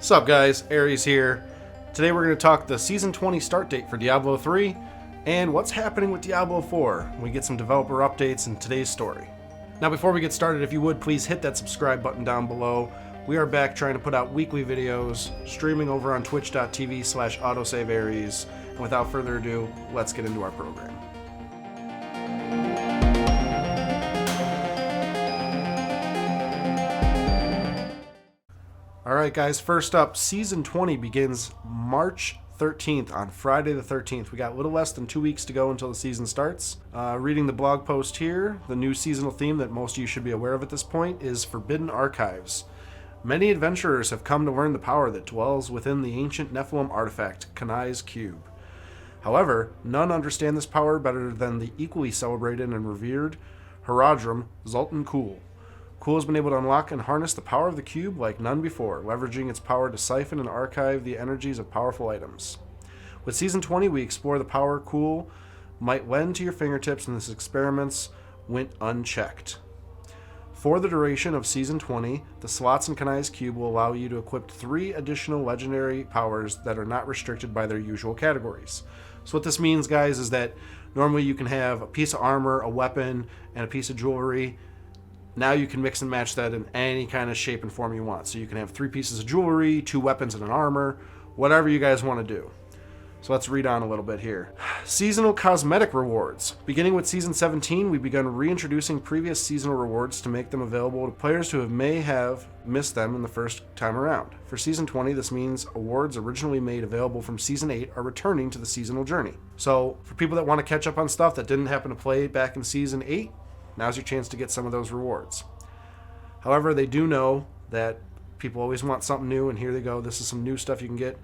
Sup guys, Aries here. Today we're going to talk the Season 20 start date for Diablo 3 and what's happening with Diablo 4. We get some developer updates in today's story. Now before we get started, if you would please hit that subscribe button down below. We are back trying to put out weekly videos, streaming over on twitch.tv/autosavearies. And without further ado, let's get into our program. Alright guys, first up, Season 20 begins March 13th on Friday the 13th. We got a little less than 2 weeks to go until the season starts. Reading the blog post here, the new seasonal theme that most of you should be aware of at this point is Forbidden Archives. Many adventurers have come to learn the power that dwells within the ancient Nephilim artifact, Kanai's Cube. However, none understand this power better than the equally celebrated and revered Haradrim Zoltan Kuhl. Kuhl has been able to unlock and harness the power of the cube like none before, leveraging its power to siphon and archive the energies of powerful items. With Season 20, we explore the power Kuhl might lend to your fingertips, and this experiments went unchecked. For the duration of Season 20, the slots in Kanai's Cube will allow you to equip 3 additional legendary powers that are not restricted by their usual categories. So what this means, guys, is that normally you can have a piece of armor, a weapon, and a piece of jewelry. Now you can mix and match that in any kind of shape and form you want. So you can have 3 pieces of jewelry, 2 weapons, and an armor, whatever you guys want to do. So let's read on a little bit here. Seasonal cosmetic rewards. Beginning with Season 17, we've begun reintroducing previous seasonal rewards to make them available to players who may have missed them in the first time around. For Season 20, this means awards originally made available from Season 8 are returning to the seasonal journey. So for people that want to catch up on stuff that didn't happen to play back in Season 8, now's your chance to get some of those rewards. However, they do know that people always want something new, and here they go. This is some new stuff you can get.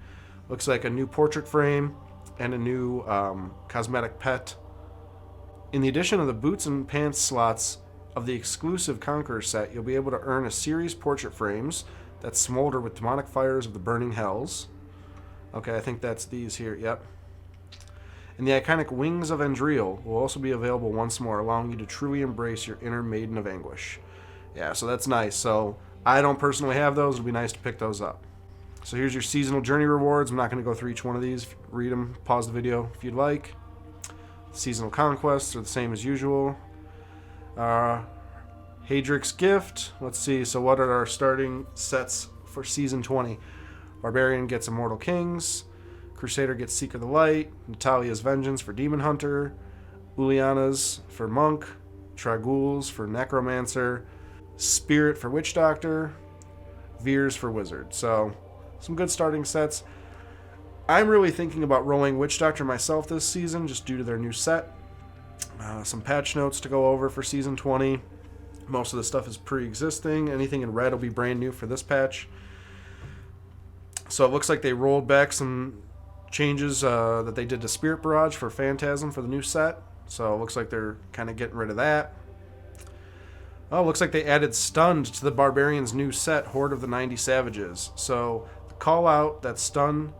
Looks like a new portrait frame and a new cosmetic pet. In the addition of the boots and pants slots of the exclusive Conqueror set, you'll be able to earn a series portrait frames that smolder with demonic fires of the burning hells. Okay, I think that's these here, yep. And the iconic Wings of Andriel will also be available once more, allowing you to truly embrace your inner Maiden of Anguish. Yeah, so that's nice. So I don't personally have those. It'll be nice to pick those up. So here's your seasonal journey rewards. I'm not going to go through each one of these. Read them, pause the video if you'd like. Seasonal conquests are the same as usual. Hadric's Gift. Let's see. So what are our starting sets for Season 20? Barbarian gets Immortal Kings. Crusader gets Seeker the Light. Natalia's Vengeance for Demon Hunter. Uliana's for Monk. Tragul's for Necromancer. Spirit for Witch Doctor. Veers for Wizard. So some good starting sets. I'm really thinking about rolling Witch Doctor myself this season just due to their new set. Some patch notes to go over for Season 20. Most of the stuff is pre-existing. Anything in red will be brand new for this patch. So it looks like they rolled back some changes that they did to Spirit Barrage for Phantasm for the new set. So it looks like they're kind of getting rid of that. Oh, it looks like they added Stunned to the Barbarian's new set, Horde of the 90 Savages. So the call out that Stun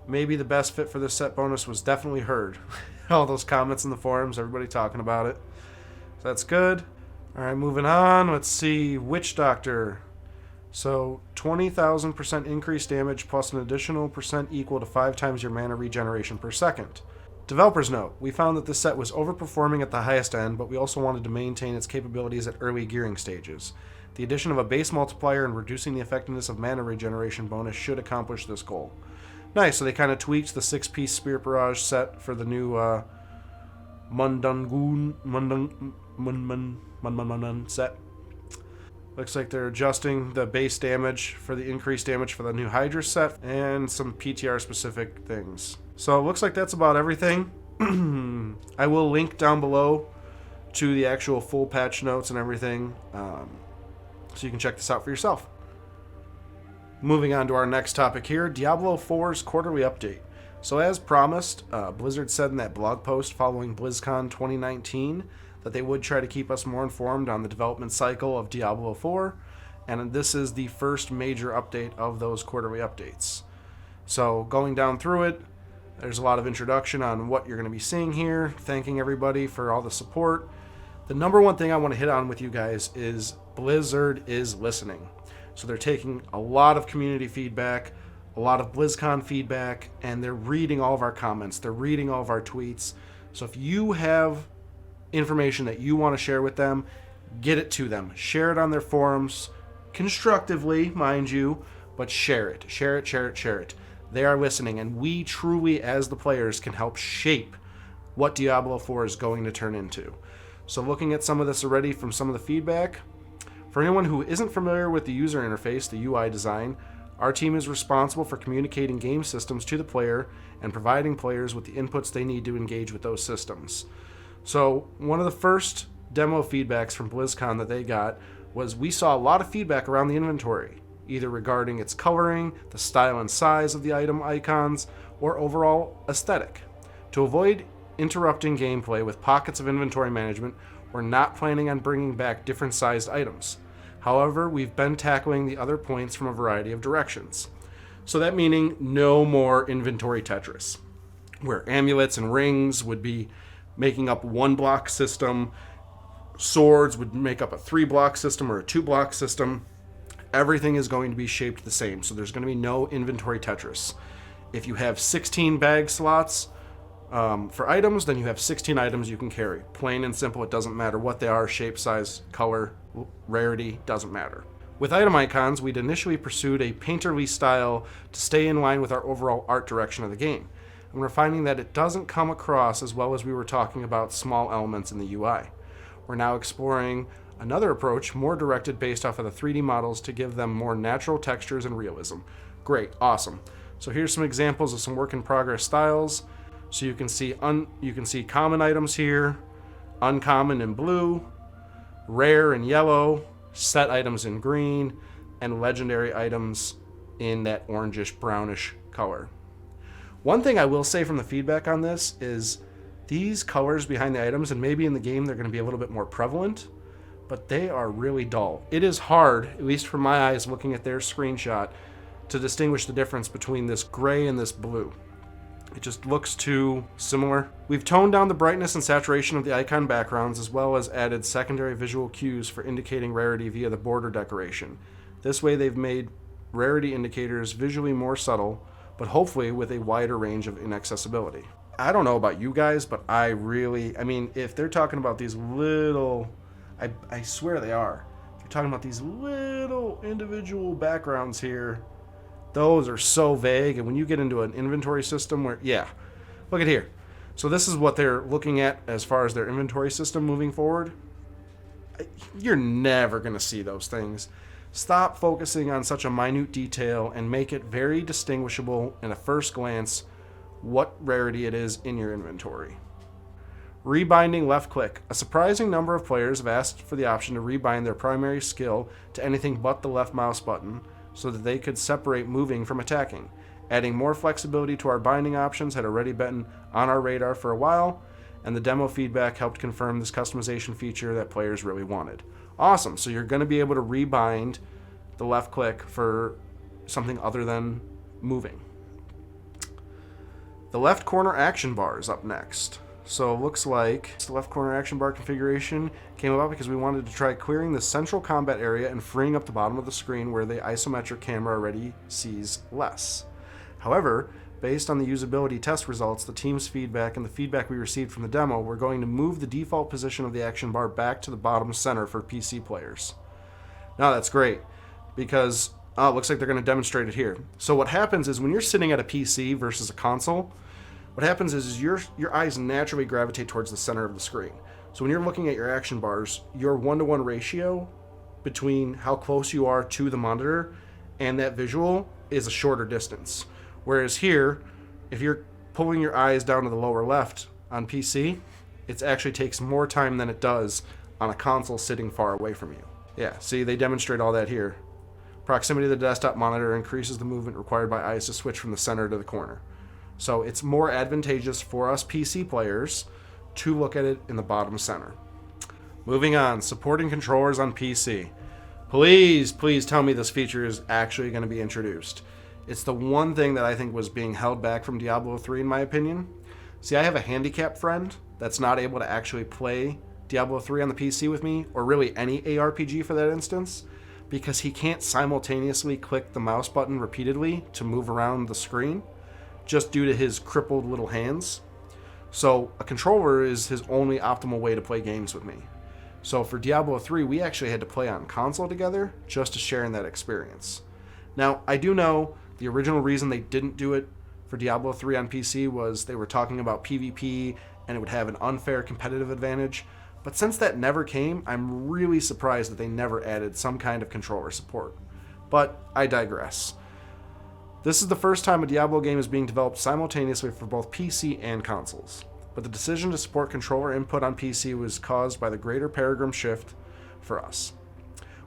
may be the best fit for this set bonus was definitely heard. All those comments in the forums, everybody talking about it. So that's good. All right, moving on. Let's see. Witch Doctor. So 20,000% increased damage plus an additional percent equal to 5 times your mana regeneration per second. Developers note, we found that this set was overperforming at the highest end, but we also wanted to maintain its capabilities at early gearing stages. The addition of a base multiplier and reducing the effectiveness of mana regeneration bonus should accomplish this goal. Nice, so they kind of tweaked the 6-piece Spirit Barrage set for the new Mundungun set. Looks like they're adjusting the base damage for the increased damage for the new Hydra set and some PTR specific things. So it looks like that's about everything. I will link down below to the actual full patch notes and everything, so you can check this out for yourself. Moving on to our next topic here, Diablo 4's quarterly update. So as promised, Blizzard said in that blog post following BlizzCon 2019 that they would try to keep us more informed on the development cycle of Diablo 4, and this is the first major update of those quarterly updates. So going down through it, there's a lot of introduction on what you're going to be seeing here, thanking everybody for all the support. The number one thing I want to hit on with you guys is Blizzard is listening. So they're taking a lot of community feedback, a lot of BlizzCon feedback, and they're reading all of our comments. They're reading all of our tweets. So if you have information that you want to share with them, get it to them. Share it on their forums, constructively, mind you, but share it. Share it, share it, share it. They are listening, and we truly, as the players, can help shape what Diablo 4 is going to turn into. So looking at some of this already from some of the feedback, for anyone who isn't familiar with the user interface, the UI design, our team is responsible for communicating game systems to the player and providing players with the inputs they need to engage with those systems. So one of the first demo feedbacks from BlizzCon that they got was we saw a lot of feedback around the inventory, either regarding its coloring, the style and size of the item icons, or overall aesthetic. To avoid interrupting gameplay with pockets of inventory management, we're not planning on bringing back different sized items. However, we've been tackling the other points from a variety of directions. So that meaning no more inventory Tetris, where amulets and rings would be making up one block system, swords would make up a 3-block system or a 2-block system. Everything is going to be shaped the same, so there's going to be no inventory Tetris. If you have 16 bag slots for items, then you have 16 items you can carry. Plain and simple, it doesn't matter what they are, shape, size, color, rarity, doesn't matter. With item icons, we'd initially pursued a painterly style to stay in line with our overall art direction of the game. And we're finding that it doesn't come across as well as we were talking about small elements in the UI. We're now exploring another approach, more directed based off of the 3D models to give them more natural textures and realism. Great, awesome. So here's some examples of some work in progress styles. So you can see common items here, uncommon in blue, rare in yellow, set items in green, and legendary items in that orangish brownish color. One thing I will say from the feedback on this is these colors behind the items, and maybe in the game they're going to be a little bit more prevalent, but they are really dull. It is hard, at least from my eyes looking at their screenshot, to distinguish the difference between this gray and this blue. It just looks too similar. We've toned down the brightness and saturation of the icon backgrounds, as well as added secondary visual cues for indicating rarity via the border decoration. This way they've made rarity indicators visually more subtle, but hopefully with a wider range of inaccessibility. I don't know about you guys, but if they're talking about these little, I swear they are. They're talking about these little individual backgrounds here. Those are so vague, and when you get into an inventory system look at here. So this is what they're looking at as far as their inventory system moving forward. You're never going to see those things. Stop focusing on such a minute detail and make it very distinguishable in a first glance what rarity it is in your inventory. Rebinding left click. A surprising number of players have asked for the option to rebind their primary skill to anything but the left mouse button, so that they could separate moving from attacking. Adding more flexibility to our binding options had already been on our radar for a while, and the demo feedback helped confirm this customization feature that players really wanted. Awesome, so you're going to be able to rebind the left click for something other than moving. The left corner action bar is up next. So it looks like the left corner action bar configuration came about because we wanted to try clearing the central combat area and freeing up the bottom of the screen where the isometric camera already sees less. However, based on the usability test results, the team's feedback, and the feedback we received from the demo, we're going to move the default position of the action bar back to the bottom center for PC players. Now that's great because it looks like they're going to demonstrate it here. So what happens is when you're sitting at a PC versus a console, what happens is your eyes naturally gravitate towards the center of the screen. So when you're looking at your action bars, your 1-to-1 ratio between how close you are to the monitor and that visual is a shorter distance. Whereas here, if you're pulling your eyes down to the lower left on PC, it actually takes more time than it does on a console sitting far away from you. Yeah, see, they demonstrate all that here. Proximity to the desktop monitor increases the movement required by eyes to switch from the center to the corner. So it's more advantageous for us PC players to look at it in the bottom center. Moving on, supporting controllers on PC. Please tell me this feature is actually going to be introduced. It's the one thing that I think was being held back from Diablo 3 in my opinion. See, I have a handicapped friend that's not able to actually play Diablo 3 on the PC with me, or really any ARPG for that instance, because he can't simultaneously click the mouse button repeatedly to move around the screen, just due to his crippled little hands. So a controller is his only optimal way to play games with me. So for Diablo 3, we actually had to play on console together just to share in that experience. Now, I do know the original reason they didn't do it for Diablo 3 on PC was they were talking about PvP and it would have an unfair competitive advantage. But since that never came, I'm really surprised that they never added some kind of controller support. But I digress. This is the first time a Diablo game is being developed simultaneously for both PC and consoles. But the decision to support controller input on PC was caused by the greater paradigm shift for us.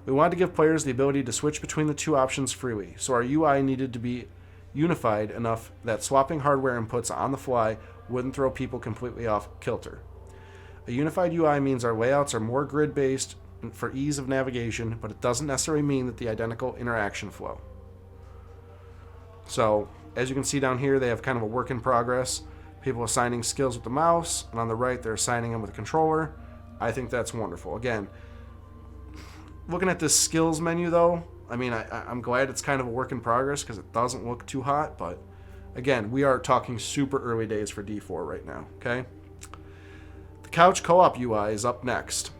We wanted to give players the ability to switch between the two options freely, so our UI needed to be unified enough that swapping hardware inputs on the fly wouldn't throw people completely off kilter. A unified UI means our layouts are more grid-based for ease of navigation, but it doesn't necessarily mean that the identical interaction flow. So, as you can see down here, they have kind of a work in progress. People assigning skills with the mouse, and on the right, they're assigning them with a controller. I think that's wonderful. Again, looking at this skills menu, though, I mean, I'm glad it's kind of a work in progress because it doesn't look too hot, but again, we are talking super early days for D4 right now, okay? The couch co-op UI is up next.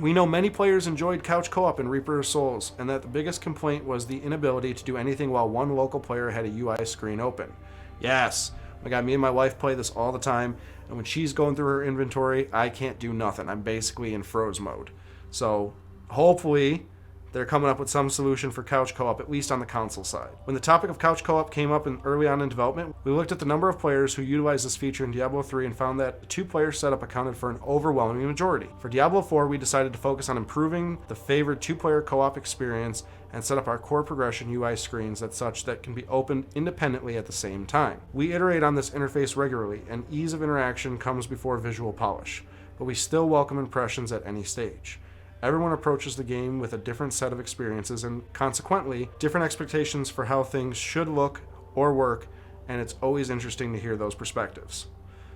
We know many players enjoyed couch co-op in Reaper of Souls, and that the biggest complaint was the inability to do anything while one local player had a UI screen open. Yes, my God, me and my wife play this all the time, and when she's going through her inventory, I can't do nothing. I'm basically in froze mode. So, hopefully, they're coming up with some solution for couch co-op, at least on the console side. When the topic of couch co-op came up early on in development, we looked at the number of players who utilized this feature in Diablo 3 and found that the two-player setup accounted for an overwhelming majority. For Diablo 4, we decided to focus on improving the favored two-player co-op experience and set up our core progression UI screens as such that can be opened independently at the same time. We iterate on this interface regularly, and ease of interaction comes before visual polish, but we still welcome impressions at any stage. Everyone approaches the game with a different set of experiences and, consequently, different expectations for how things should look or work, and it's always interesting to hear those perspectives.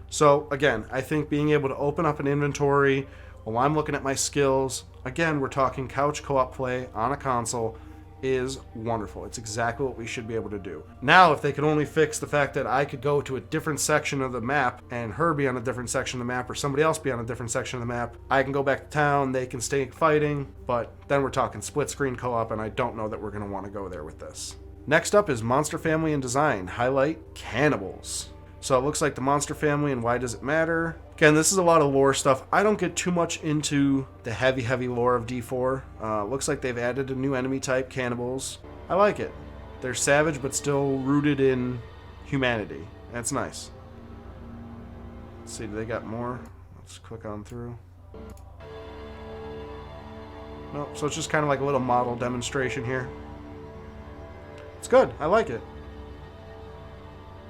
So, again, I think being able to open up an inventory while I'm looking at my skills, again, we're talking couch co-op play on a console, is wonderful. It's exactly what we should be able to do. Now, if they could only fix the fact that I could go to a different section of the map and her be on a different section of the map or somebody else be on a different section of the map, I can go back to town, they can stay fighting, but then we're talking split screen co-op, and I don't know that we're going to want to go there with this. Next up is Monster Family and Design. Highlight Cannibals. So it looks like the Monster Family and why does it matter? Again, this is a lot of lore stuff. I don't get too much into the heavy lore of D4. Looks like they've added a new enemy type, cannibals. I like it. They're savage but still rooted in humanity. That's nice. Let's see, do they got more? Let's click on through. Nope, so it's just kind of like a little model demonstration here. It's good. I like it.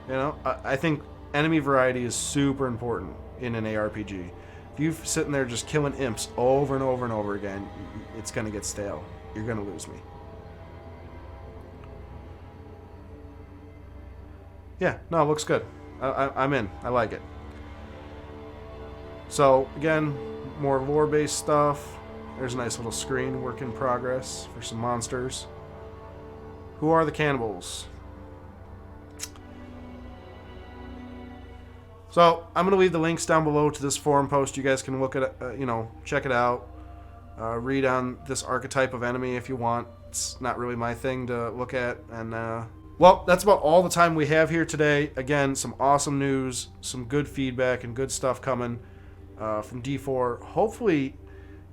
You know, I think enemy variety is super important in an ARPG. If you're sitting there just killing imps over and over and over again, it's going to get stale. You're going to lose me. Yeah, no, it looks good. I'm in. I like it. So, again, more lore-based stuff. There's a nice little screen, work in progress for some monsters. Who are the cannibals? So, I'm going to leave the links down below to this forum post. You guys can look at it, check it out. Read on this archetype of enemy if you want. It's not really my thing to look at. And, well, that's about all the time we have here today. Again, some awesome news, some good feedback, and good stuff coming from D4. Hopefully,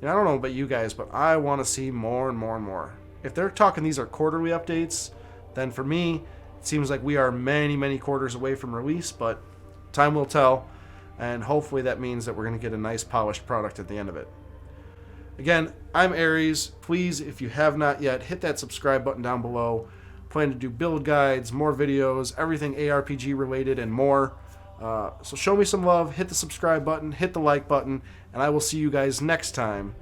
I don't know about you guys, but I want to see more and more and more. If they're talking these are quarterly updates, then for me, it seems like we are many quarters away from release, but time will tell, and hopefully that means that we're going to get a nice polished product at the end of it. Again, I'm Aries. Please, if you have not yet, hit that subscribe button down below. Plan to do build guides, more videos, everything ARPG related, and more. So show me some love, hit the subscribe button, hit the like button, and I will see you guys next time